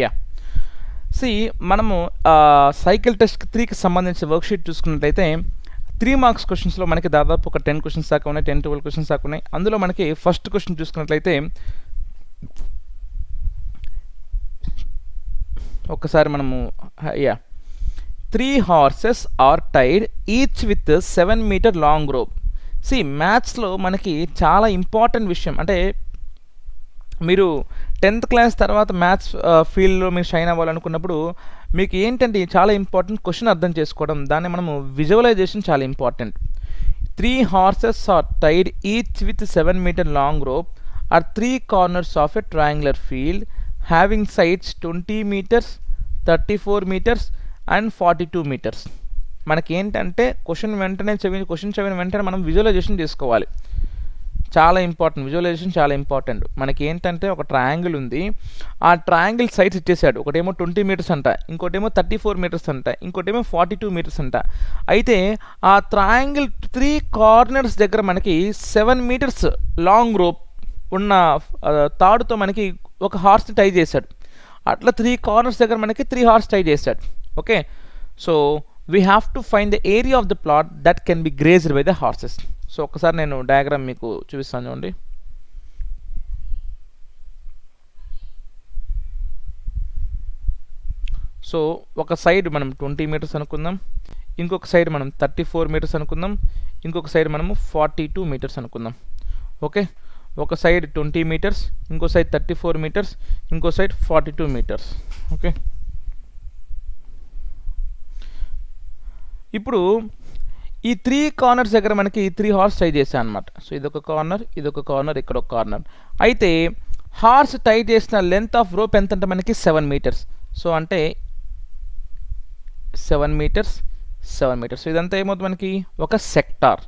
Yeah C మనము cycle test 3కి సంబంధించిన వర్క్షీట్ చూసుకున్నట్లయితే 3 మార్క్స్ క్వశ్చన్స్లో మనకి దాదాపు ఒక 10 క్వశ్చన్స్ దాకా ఉన్నాయి, 10-12 క్వశ్చన్స్ దాకా ఉన్నాయి. అందులో మనకి ఫస్ట్ క్వశ్చన్ చూసుకున్నట్లయితే ఒకసారి మనము 3 horses are tied each with 7 meter long rope. C మ్యాథ్స్లో మనకి చాలా ఇంపార్టెంట్ విషయం, అంటే మీరు 10th క్లాస్ తర్వాత మ్యాథ్స్ ఫీల్డ్లో మీరు షైన్ అవ్వాలనుకున్నప్పుడు మీకు ఏంటంటే చాలా ఇంపార్టెంట్ క్వశ్చన్ అర్థం చేసుకోవడం, దాన్ని మనము విజువలైజేషన్ చాలా important. 3 horses are tied each with 7 meter long rope are 3 corners of a triangular field having sides 20 meters, 34 meters and 42 meters. మనకి ఏంటంటే క్వశ్చన్ చదివిన వెంటనే మనం విజువలైజేషన్ చేసుకోవాలి. చాలా ఇంపార్టెంట్, విజువలైజేషన్ చాలా ఇంపార్టెంట్. మనకి ఏంటంటే ఒక ట్రయాంగిల్ ఉంది, ఆ ట్రయాంగిల్ సైడ్స్ ఇచ్చేసాడు. ఒకటేమో 20 మీటర్స్ అంట, ఇంకోటేమో 34 మీటర్స్ అంట, ఇంకోటేమో 42 మీటర్స్ అంట. అయితే ఆ ట్రయాంగిల్ 3 కార్నర్స్ దగ్గర మనకి 7 మీటర్స్ లాంగ్ రోప్ ఉన్న తాడుతో మనకి ఒక హార్స్ని టై చేశాడు. అట్లా 3 కార్నర్స్ దగ్గర మనకి 3 హార్స్ టై చేశాడు. Okay, so we have to find the area of the plot that can be grazed by the horses. So ఒకసారి నేను డయాగ్రామ్ మీకు చూపిస్తాను చూడండి. సో ఒక సైడ్ మనం 20 మీటర్స్ అనుకుందాం, ఇంకొక సైడ్ మనం 34 మీటర్స్ అనుకుందాం, ఇంకొక సైడ్ మనము 42 మీటర్స్ అనుకుందాం. ఓకే, ఒక సైడ్ 20 మీటర్స్, ఇంకో సైడ్ 34 మీటర్స్, ఇంకో సైడ్ 42 మీటర్స్. ఓకే, ఇప్పుడు ఈ 3 కార్నర్స్ దగ్గర మనకి 3 హార్స్ టై చేశాను అనమాట. సో ఇదొక కార్నర్, ఇదొక కార్నర్, ఇక్కడ ఒక కార్నర్. అయితే హార్స్ టై చేసిన లెంత్ ఆఫ్ రోప్ ఎంత అంటే మనకి 7 మీటర్స్. సో అంటే 7 మీటర్స్, 7 మీటర్స్. సో ఇదంతా ఏమవుతుంది మనకి ఒక సెక్టార్.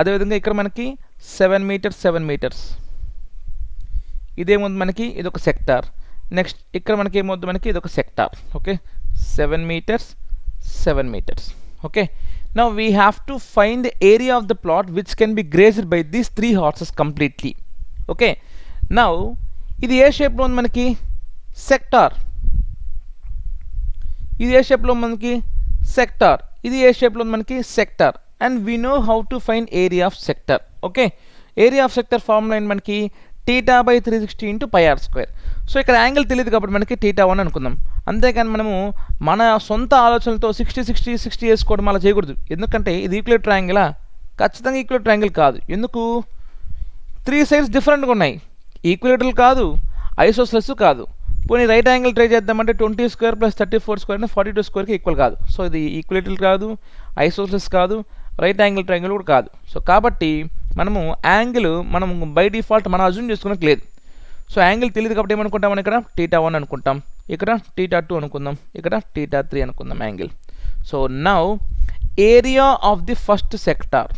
అదేవిధంగా ఇక్కడ మనకి 7 మీటర్స్, 7 మీటర్స్. ఇదేమవుతుంది మనకి ఇదొక సెక్టార్. నెక్స్ట్ ఇక్కడ మనకి ఏమవుతుంది మనకి ఇదొక sector. Okay, 7 metres, 7 metres. Okay, now we have to find the area of the plot which can be grazed by these 3 horses completely. Okay, now ఇది ఏ షేప్లో ఉంది మనకి సెక్టార్, ఇది ఏ షేప్లో మనకి సెక్టార్, ఇది ఏ షేప్లో ఉంది మనకి sector. And we know how to find area of sector. Okay, area of sector formula ఏంటి మనకి θ/360 × πr². సో ఇక్కడ యాంగిల్ తెలియదు కాబట్టి మనకి θ1 అనుకుందాం. అంతేకాని మనము మన సొంత ఆలోచనలతో 60 వేసుకోవడం అలా చేయకూడదు. ఎందుకంటే ఇది ఈక్వల్ ట్రయాంగిలా? ఖచ్చితంగా ఈక్వల్ ట్రయాంగిల్ కాదు. ఎందుకు? 3 సైడ్స్ డిఫరెంట్గా ఉన్నాయి. ఈక్వలేటరల్ కాదు, ఐసోసెలస్ కాదు. పోనీ రైట్ యాంగిల్ ట్రై చేద్దామంటే 20² + 34² 42² ఈక్వల్ కాదు. సో ఇది ఈక్వలేటరల్ కాదు, ఐసోసెలస్ కాదు, రైట్ యాంగిల్ ట్రయాంగిల్ కూడా కాదు. సో కాబట్టి మనము యాంగిల్ మనం బై డిఫాల్ట్ మనం అజ్యూమ్ చేసుకున్నట్టు లేదు. సో యాంగిల్ తెలియదు కాబట్టి ఏమనుకుంటాం, మనం ఇక్కడ θ1 అనుకుంటాం, ఇక్కడ θ2 అనుకుందాం, ఇక్కడ θ3 అనుకుందాం angle. So now area of the first sector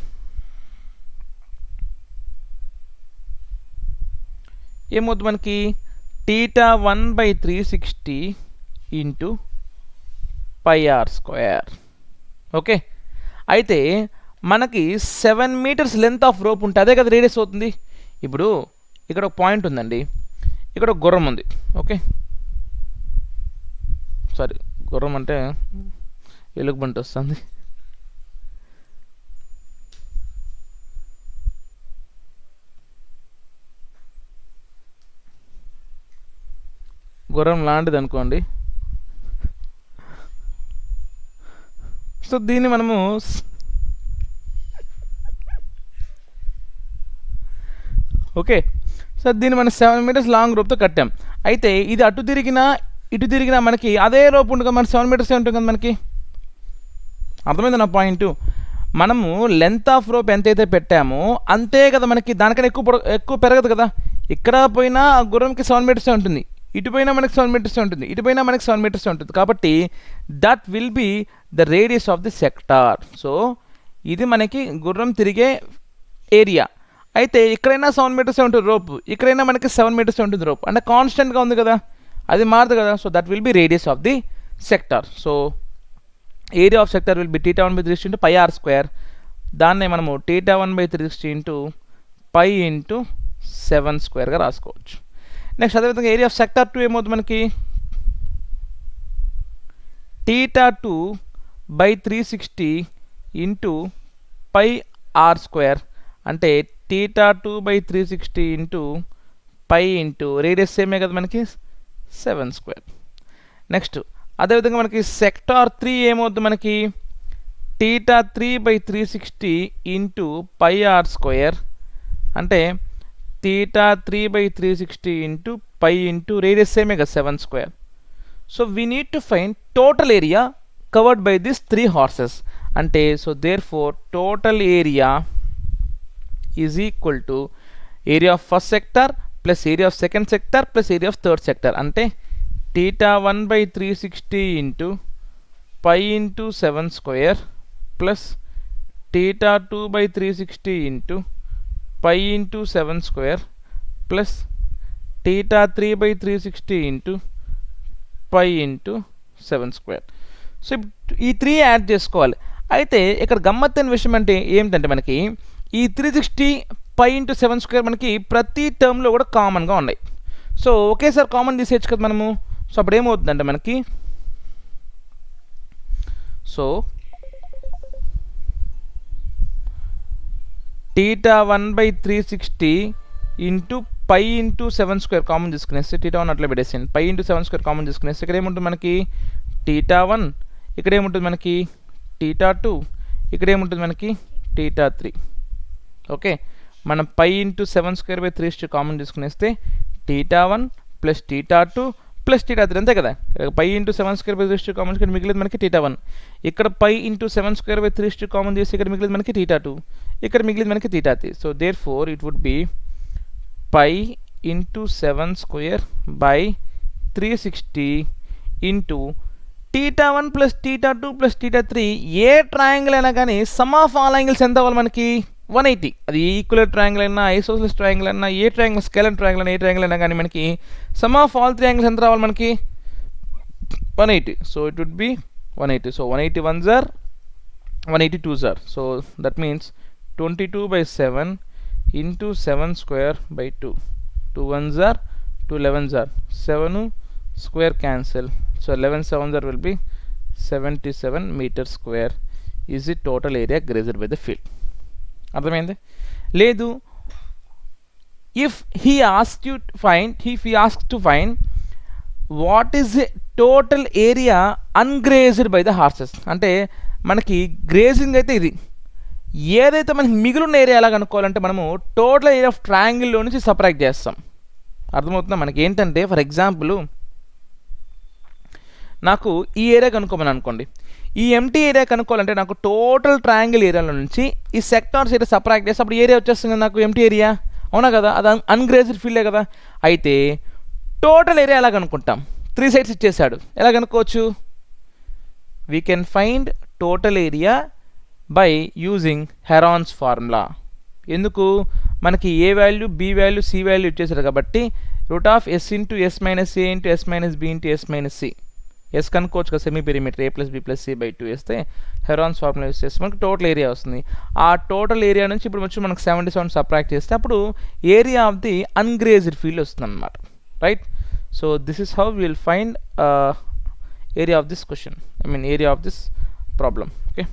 ఏమవుతుంది మనకి θ1/360 × πr². ఓకే, అయితే మనకి 7 మీటర్స్ లెంత్ ఆఫ్ రోప్ ఉంటే అదే కదా రేడియస్ అవుతుంది. ఇప్పుడు ఇక్కడ ఒక పాయింట్ ఉందండి, ఇక్కడ ఒక గుర్రం ఉంది. ఓకే, సారీ గుర్రం అంటే ఎలుగుబంటి వస్తుంది. గుర్రం లాంటిది అనుకోండి. సో దీన్ని మనము ఓకే, సో దీన్ని మనం 7 మీటర్స్ లాంగ్ రోప్తో కట్టాం. అయితే ఇది అటు తిరిగినా ఇటు తిరిగినా మనకి అదే రోప్ ఉంటుంది కదా, మన 7 మీటర్స్ ఉంటుంది కదా మనకి. అర్థమైంది నా పాయింట్? మనము లెంత్ ఆఫ్ రోప్ ఎంతైతే పెట్టామో అంతే కదా మనకి, దానికన్నా ఎక్కువ పెరగదు కదా. ఇక్కడ పోయినా ఆ గుర్రంకి 7 మీటర్స్ ఉంటుంది, ఇటు పోయినా మనకి 7 మీటర్స్ ఉంటుంది, ఇటు పోయినా మనకి 7 మీటర్స్ ఉంటుంది. కాబట్టి that will be the radius of the sector. So ఇది మనకి గుర్రం తిరిగే ఏరియా. అయితే ఇక్కడైనా 7 మీటర్స్ ఉంటుంది రోప్, ఇక్కడైనా మనకి 7 మీటర్స్ ఉంటుంది రోప్, అంటే కాన్స్టెంట్గా ఉంది కదా, అది మారదు కదా. So that will be radius of the sector. So area of sector will be θ1/360 × πr². దాన్నే మనము θ1/360 × π × 7² రాసుకోవచ్చు. నెక్స్ట్ అదేవిధంగా ఏరియా ఆఫ్ సెక్టార్ 2 ఏమవుతుంది మనకి theta 2 by 360 into pi r square అంటే theta 2 by 360 into pi into radius సేమే కదా మనకి 7 స్క్వేర్. నెక్స్ట్ అదేవిధంగా మనకి సెక్టార్ 3 ఏమవుద్ది మనకి theta 3 by 360 into pi r square అంటే theta 3 by 360 into pi into radius సేమే కదా 7 square. So we need to find total area covered by these 3 horses అంటే so therefore total area is equal to area of first sector plus area of second sector plus area of third sector అంటే theta 1 by 360 into pi into 7 square plus theta 2 by 360 into pi into 7 square plus theta 3 by 360 into pi into 7 square. So ఈ 3 add చేసుకోవాలి. అయితే ఇక్కడ గమ్మత్తైన విషయం అంటే ఏమిటంటే మనకి ఈ 360 పై ఇంటూ 7 స్క్వేర్ మనకి ప్రతి టర్మ్లో కూడా కామన్గా ఉన్నాయి. సో ఒకేసారి కామన్ తీసేయచ్చు కదా మనము. సో అప్పుడు ఏమవుతుందంటే మనకి so theta 1 by 360 into pi into 7 square common తీసుకునేస్తే theta 1 అట్లా పెట్టేసింది. పై ఇంటూ 7 స్క్వేర్ కామన్ తీసుకునేస్తే ఇక్కడ ఏముంటుంది మనకి theta 1, ఇక్కడ ఏముంటుంది మనకి theta 2, ఇక్కడ ఏముంటుంది మనకి theta 3. ఓకే, మనం pi into 7 square by 3 common తీసుకునేస్తే theta 1 plus theta 2 plus theta 3 అంతే కదా. Pi into 7 square by 3 common ఇక్కడ మిగిలేదు మనకి theta 1. ఇక్కడ pi into 7 square by 3 common చేసి ఇక్కడ మిగిలేదు మనకి theta 2, ఇక్కడ మిగిలేదు మనకి theta 3. So there for it would be pi into 7 square by 360 into theta 1 plus theta 2 plus theta 3. ఏ ట్రయాంగిల్ అయినా కానీ సమ్ ఆఫ్ ఆల్ యాంగిల్స్ ఎంత అవ్వాలి మనకి 180. అది ఈక్వల్ ట్రయాంగిల్ అయినా ఐసోసెలస్ ట్రయాంగిల్ అయినా ఏ ట్రయాంగిల్ స్కేలర్ ట్రయాంగిల్ అయినా ఏ ట్రయాంగిల్ అయినా కానీ మనకి సమ్ ఆఫ్ ఆల్ 3 యాంగిల్స్ ఎంత రావాలి మనకి 180. So it would be 180. So 180 1s are 180 2s are. So that means 22 by 7 into 7 square by 2. 2 1s are 2 11s are 7 square cancel. So 11 7s are will be 77 meter square is the total area grazed by the field. అర్థమైంది లేదు. if he asks to find what is the total area ungrazed by the horses అంటే మనకి grazing అయితే ఇది, ఏదైతే మనకి మిగిలిన area ఎలా కనుక్కోవాలంటే మనము టోటల్ ఏరియా ఆఫ్ ట్రయాంగిల్లో నుంచి సపరేట్ చేస్తాం. అర్థమవుతుందా మనకి ఏంటంటే ఫర్ ఎగ్జాంపుల్ నాకు ఈ ఏరియా కనుక్కోమని అనుకోండి. ఈ ఎంటీ ఏరియా కనుక్కోవాలంటే నాకు టోటల్ ట్రయాంగిల్ ఏరియాలో నుంచి ఈ సెక్టార్స్ ఏరియా సపరేట్ చేస్తే అప్పుడు ఏరియా వచ్చేస్తుంది నాకు ఎంటీ ఏరియా, అవునా కదా, అది అన్గ్రేజ్డ్ ఫీల్డే కదా. అయితే టోటల్ ఏరియా ఎలా కనుక్కుంటాం, 3 సైడ్స్ ఇచ్చేసాడు, ఎలా కనుక్కోవచ్చు, we can find total area by using Heron's formula. ఎందుకు మనకి A value B value C value ఇచ్చేసారు కాబట్టి root of S into S minus A into S minus B into S minus C. S కనుక్కోవచ్చు కదా, semi perimeter A plus B plus C by 2 వేస్తే Heron's formula use చేస్తే మనకి total area వస్తుంది. ఆ total area నుంచి ఇప్పుడు వచ్చి మనకు 77 సబ్ట్రాక్ట్ చేస్తే అప్పుడు ఏరియా ఆఫ్ ది అన్గ్రేజ్డ్ ఫీల్డ్ వస్తుంది అనమాట. Right. So this is how will find area of this question, I mean area of this problem. Okay.